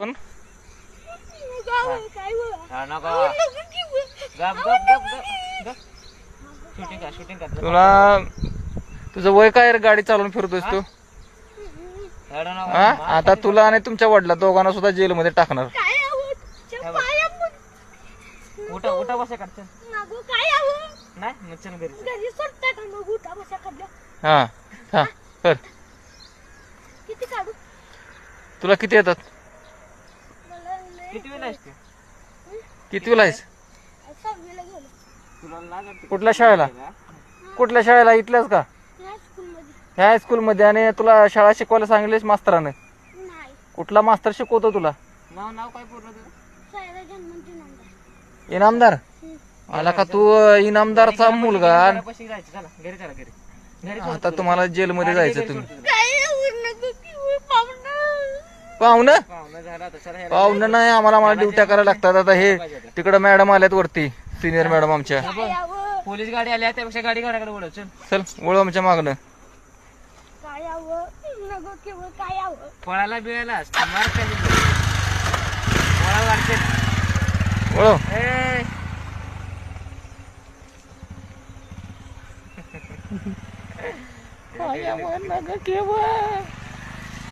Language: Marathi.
पण तुला तुझं वय काय रे, गाडी चालवून फिरतोस तू? हा, आता तुला आणि तुमच्या वडिला दोघांना सुद्धा जेलमध्ये टाकणार. उठा उठा बसा काढ नाही मग चल घरी हा हा कर. तुला किती येतात? किती वेळ असते कितवीला आहेस? तुला लागत कुठल्या शाळेला? कुठल्या शाळेला? इथल्याच का? ह्या हायस्कूल मध्ये. आणि तुला शाळा शिकवायला सांगितलेस मास्तराने? कुठला मास्तर शिकवतो तुला? नाव नाव काय पूर्ण तुझं? इनामदार? आला का तू इनामदारचा मुलगा? घरापाशी जायचं, चला घरी चला घरी घरी आता तुम्हाला जेलमध्ये जायचं तुम्ही. पाहुणं पाहुणं झाला आता चला पाहुणं नाही, आम्हाला ड्युट्या करायला लागतात. आता हे तिकडं मॅडम आल्यात वरती, सिनियर मॅडम आमच्या. पोलीस गाडी आली त्यापेक्षा गाडी घराकडे वळव चल. चल वळ आमच्या मागणं. पळायला बिळायला मार खाली पळा वाढते वळव. ए